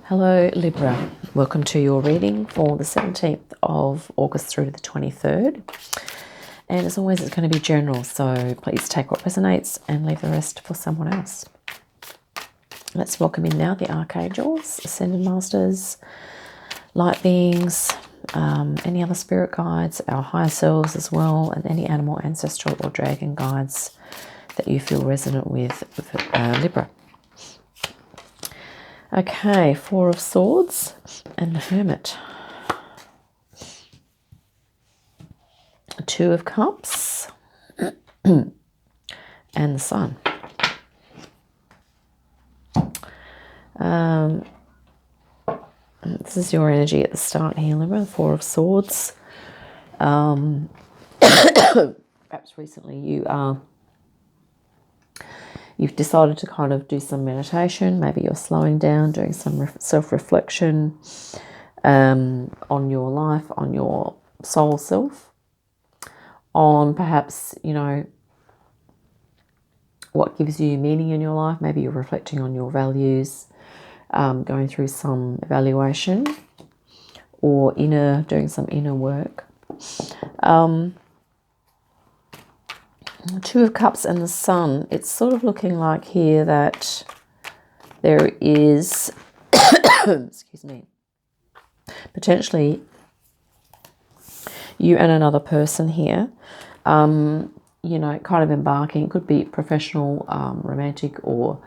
Hello Libra, welcome to your reading for the 17th of August through to the 23rd. And as always, it's going to be general, so please take what resonates and leave the rest for someone else. Let's welcome in now the Archangels, Ascendant Masters, light beings, any other spirit guides, our higher selves as well, and any animal, ancestral or dragon guides that you feel resonant with Libra. Okay, Four of Swords and the Hermit. Two of Cups and the Sun. This is your energy at the start here, Libra. Four of Swords. Perhaps recently you've decided to kind of do some meditation. Maybe you're slowing down, doing some self-reflection on your life, on your soul self, on perhaps, what gives you meaning in your life. Maybe you're reflecting on your values, going through some evaluation or doing some inner work. Two of Cups and the Sun. It's sort of looking like here that there is, excuse me, potentially you and another person here, kind of embarking. It could be professional, romantic, or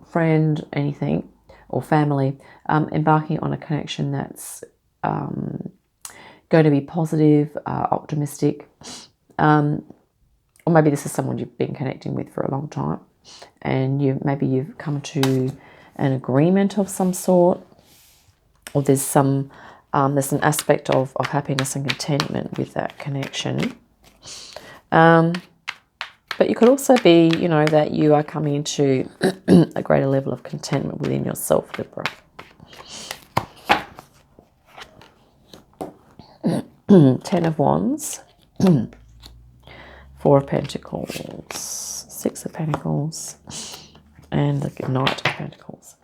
friend, anything, or family, embarking on a connection that's going to be positive, optimistic. Or maybe this is someone you've been connecting with for a long time, and maybe you've come to an agreement of some sort, or there's an aspect of happiness and contentment with that connection. But you could also be, that you are coming into a greater level of contentment within yourself, Libra. Ten of Wands. Four of Pentacles, Six of Pentacles, and the Knight of Pentacles.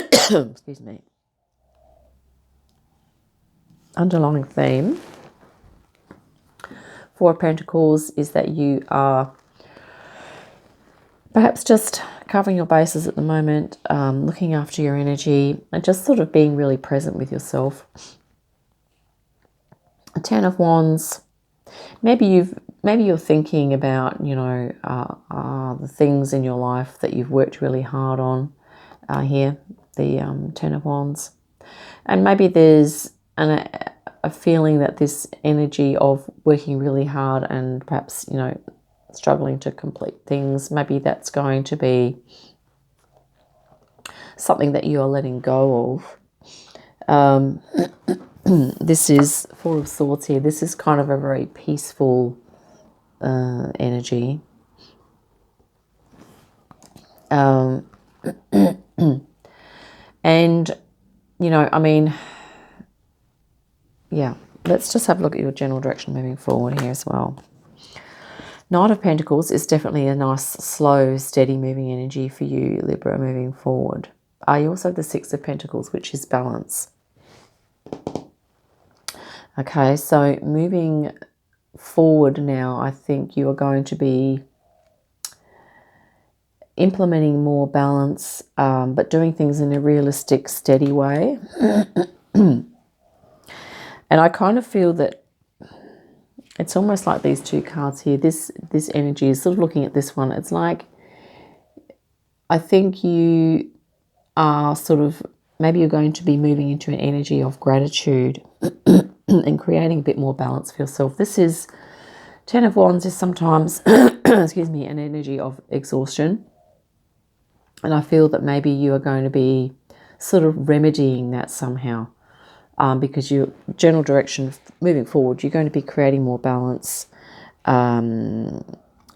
Excuse me. Underlying theme. Four of Pentacles is that you are perhaps just covering your bases at the moment, looking after your energy, and just sort of being really present with yourself. Ten of Wands. Maybe you're thinking about, the things in your life that you've worked really hard on here, the Ten of Wands. And maybe there's a feeling that this energy of working really hard and perhaps, struggling to complete things, maybe that's going to be something that you are letting go of. This is Four of Swords here. This is kind of a very peaceful energy. And, let's just have a look at your general direction moving forward here as well. Knight of Pentacles is definitely a nice, slow, steady moving energy for you, Libra, moving forward. You also have the Six of Pentacles, which is balance. Okay, so moving forward now, I think you are going to be implementing more balance, but doing things in a realistic, steady way. And I kind of feel that it's almost like these two cards here. This energy is sort of looking at this one. It's like, I think you are sort of, maybe you're going to be moving into an energy of gratitude and creating a bit more balance for yourself. This is, Ten of Wands is sometimes, excuse me, an energy of exhaustion. And I feel that maybe you are going to be sort of remedying that somehow, because your general direction moving forward, you're going to be creating more balance. So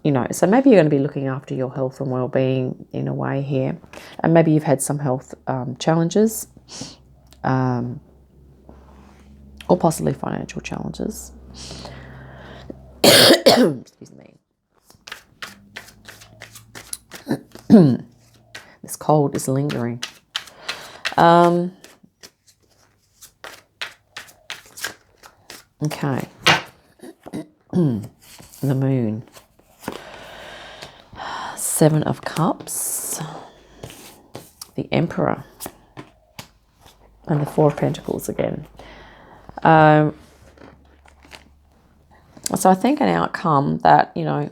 maybe you're going to be looking after your health and well-being in a way here. And maybe you've had some health challenges, or possibly financial challenges. Excuse me. The This cold is lingering. Okay. The moon. 7 of Cups. The Emperor. And the 4 of Pentacles again. So I think an outcome that, you know,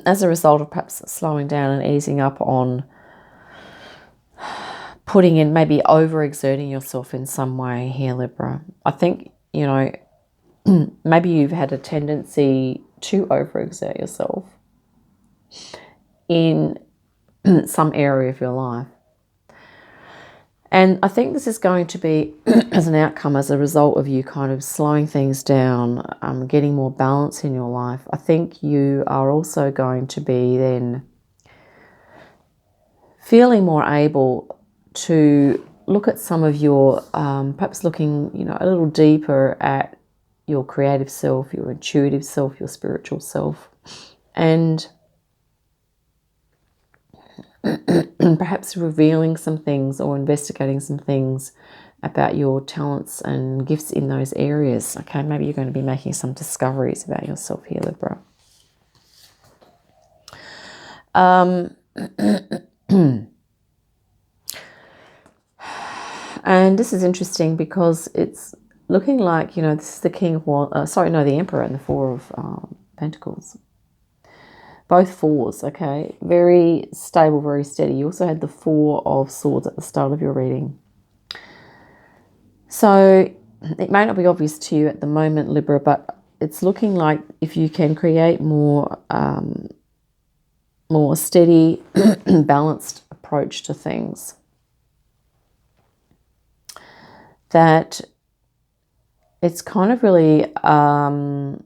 as a result of perhaps slowing down and easing up on putting in, maybe overexerting yourself in some way here, Libra. I think, you know, maybe you've had a tendency to overexert yourself in some area of your life. And I think this is going to be as an outcome, as a result of you kind of slowing things down, getting more balance in your life. I think you are also going to be then feeling more able to look at some of your, perhaps looking, you know, a little deeper at your creative self, your intuitive self, your spiritual self, and perhaps revealing some things or investigating some things about your talents and gifts in those areas. Okay, maybe you're going to be making some discoveries about yourself here, Libra. And this is interesting because it's looking like, you know, this is the King of Wands, the Emperor and the 4 of Pentacles. Both 4s, okay? Very stable, very steady. You also had the 4 of Swords at the start of your reading. So it may not be obvious to you at the moment, Libra, but it's looking like if you can create more steady, balanced approach to things, that it's kind of really, you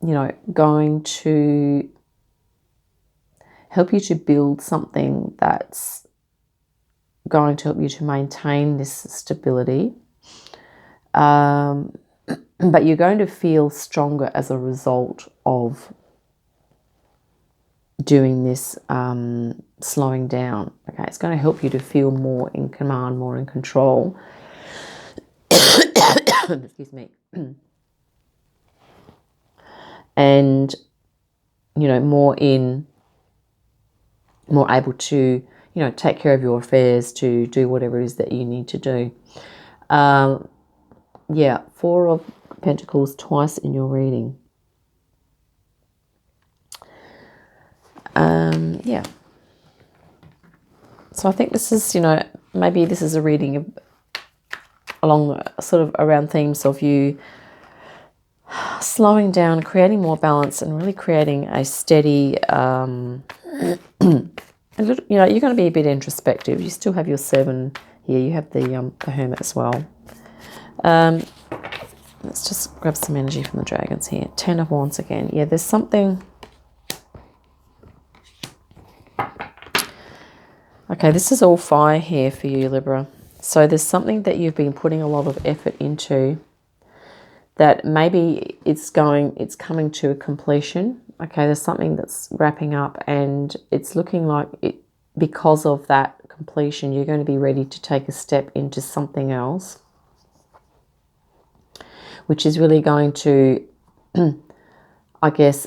know, going to help you to build something that's going to help you to maintain this stability. But you're going to feel stronger as a result of doing this slowing down. Okay, it's going to help you to feel more in command, more in control. Excuse me. And, you know, more able to, you know, take care of your affairs, to do whatever it is that you need to do. Yeah, 4 of Pentacles twice in your reading. Yeah. So I think this is, you know, maybe this is a reading along sort of around themes of you slowing down, creating more balance, and really creating a steady, a little, you know, you're going to be a bit introspective. You still have your 7 here. You have the Hermit as well. Let's just grab some energy from the dragons here. 10 of Wands again. Yeah, there's something. Okay, this is all fire here for you, Libra. So there's something that you've been putting a lot of effort into that maybe it's coming to a completion. Okay, there's something that's wrapping up, and it's looking like because of that completion, you're going to be ready to take a step into something else, which is really going to, I guess,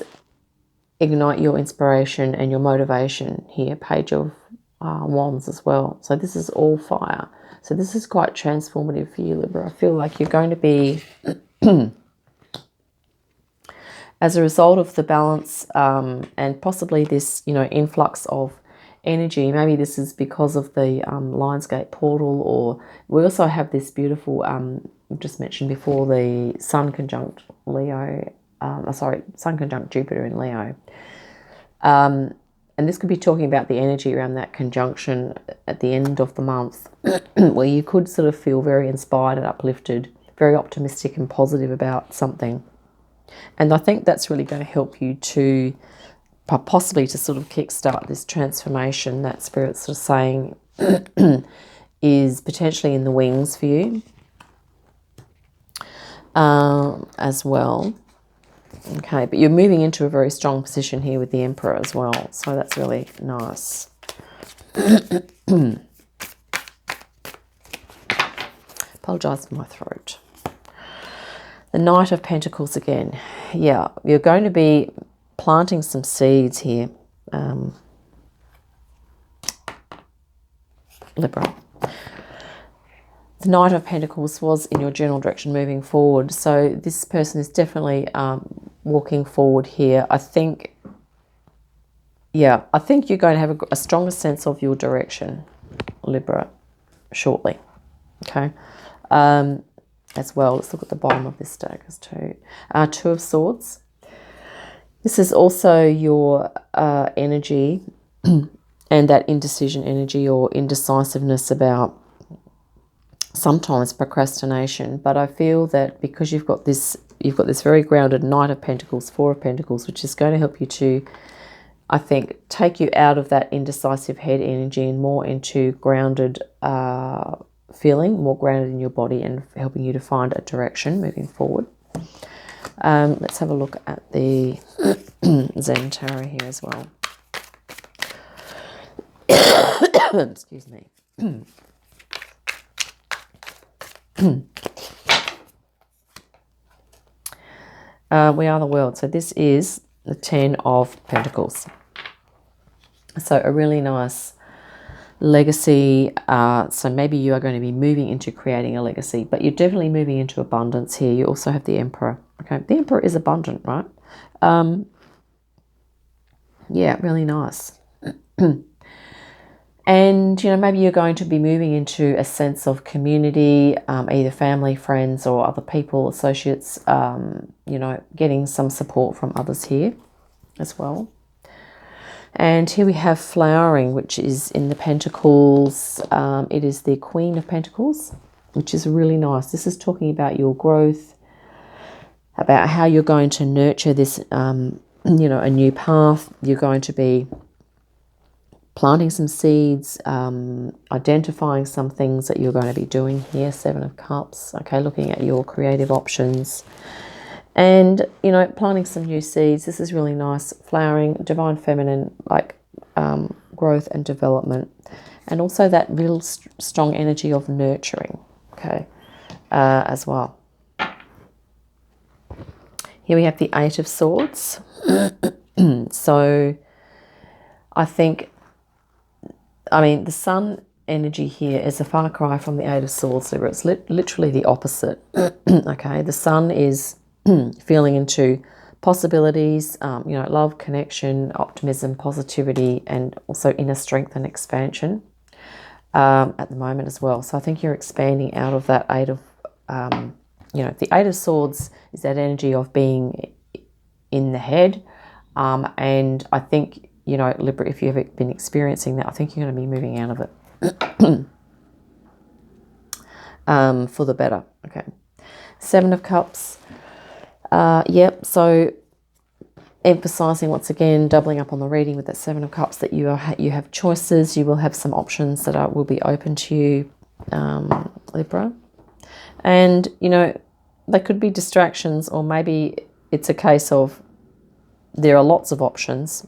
ignite your inspiration and your motivation here. Page of Wands as well. So this is all fire. So this is quite transformative for you, Libra. I feel like you're going to be, as a result of the balance and possibly this, you know, influx of energy. Maybe this is because of the Lionsgate portal, or we also have this beautiful, we just mentioned before, the Sun conjunct Leo, Sun conjunct Jupiter in Leo. And this could be talking about the energy around that conjunction at the end of the month, where you could sort of feel very inspired and uplifted, very optimistic and positive about something. And I think that's really going to help you to possibly to sort of kickstart this transformation that Spirit's sort of saying is potentially in the wings for you as well. Okay, but you're moving into a very strong position here with the Emperor as well. So that's really nice. Apologise for my throat. The Knight of Pentacles again. Yeah, you're going to be planting some seeds here, Libra. The Knight of Pentacles was in your general direction moving forward. So this person is definitely walking forward here. I think, yeah, I think you're going to have a stronger sense of your direction, Libra, shortly. Okay. As well, let's look at the bottom of this deck as too. Two of Swords. This is also your energy and that indecision energy or indecisiveness about sometimes procrastination. But I feel that because you've got this very grounded Knight of Pentacles, Four of Pentacles, which is going to help you to, I think, take you out of that indecisive head energy and more into grounded feeling, more grounded in your body and helping you to find a direction moving forward. Let's have a look at the Zen Tarot here as well. Excuse me. We are the world. So this is the Ten of Pentacles. So a really nice legacy. So maybe you are going to be moving into creating a legacy, but you're definitely moving into abundance here. You also have the Emperor. Okay, the Emperor is abundant, right? Yeah, really nice. And, you know, maybe you're going to be moving into a sense of community, either family, friends, or other people, associates, you know, getting some support from others here as well. And here we have flowering, which is in the Pentacles. It is the Queen of Pentacles, which is really nice. This is talking about your growth, about how you're going to nurture this, you know, a new path. You're going to be planting some seeds, identifying some things that you're going to be doing here. Seven of Cups. Okay, looking at your creative options. And, you know, planting some new seeds. This is really nice. Flowering, divine feminine, like growth and development. And also that real strong energy of nurturing, okay, as well. Here we have the Eight of Swords. So I think, I mean, the Sun energy here is a far cry from the Eight of Swords. So it's literally the opposite. Okay, the Sun is feeling into possibilities, you know, love, connection, optimism, positivity, and also inner strength and expansion at the moment as well. So I think you're expanding out of that Eight of, you know, the Eight of Swords is that energy of being in the head. And I think, you know, Libra, if you've been experiencing that, I think you're going to be moving out of it for the better. Okay. Seven of Cups. Yep, so emphasizing once again, doubling up on the reading with that Seven of Cups, that you have choices. You will have some options that will be open to you, Libra. And, you know, they could be distractions, or maybe it's a case of there are lots of options.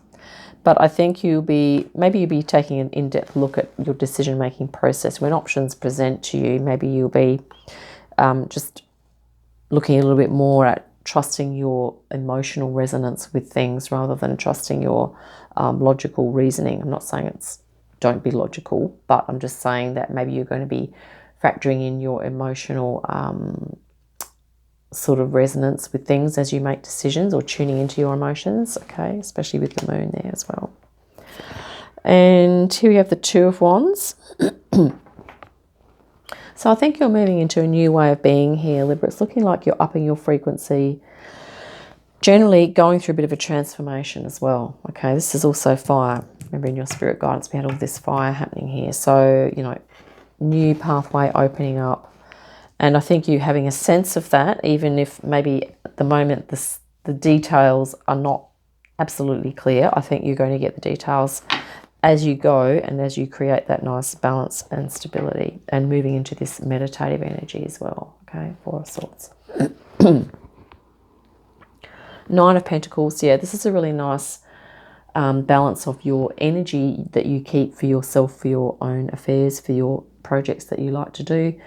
But I think maybe you'll be taking an in-depth look at your decision-making process. When options present to you, maybe you'll be just looking a little bit more at trusting your emotional resonance with things rather than trusting your logical reasoning. I'm not saying don't be logical, but I'm just saying that maybe you're going to be factoring in your emotional sort of resonance with things as you make decisions, or tuning into your emotions, okay, especially with the moon there as well. And here we have the Two of Wands. So I think you're moving into a new way of being here, Libra. It's looking like you're upping your frequency, generally going through a bit of a transformation as well. Okay, this is also fire. Remember, in your spirit guidance, we had all this fire happening here. So, you know, new pathway opening up. And I think you having a sense of that, even if maybe at the moment the details are not absolutely clear. I think you're going to get the details as you go and as you create that nice balance and stability, and moving into this meditative energy as well. Okay, Four of Swords. Nine of Pentacles. Yeah, this is a really nice balance of your energy that you keep for yourself, for your own affairs, for your projects that you like to do.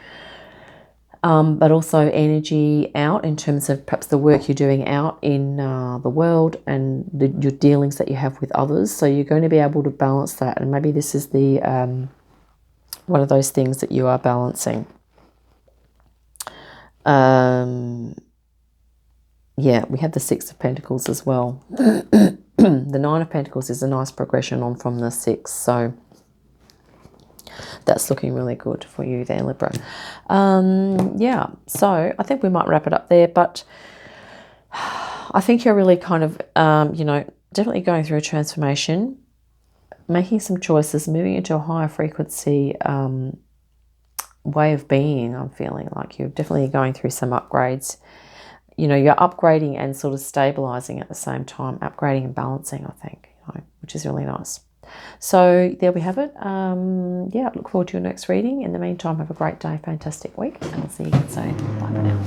But also energy out in terms of perhaps the work you're doing out in the world and your dealings that you have with others. So you're going to be able to balance that. And maybe this is the one of those things that you are balancing. Yeah, we have the Six of Pentacles as well. The Nine of Pentacles is a nice progression on from the Six. So that's looking really good for you there, Libra. Yeah, so I think we might wrap it up there. But I think you're really kind of, you know, definitely going through a transformation, making some choices, moving into a higher frequency way of being. I'm feeling like you're definitely going through some upgrades. You know, you're upgrading and sort of stabilizing at the same time, upgrading and balancing, I think, you know, which is really nice. So there we have it. Yeah, look forward to your next reading. In the meantime, have a great day, fantastic week, and I'll see you again soon. Bye for now.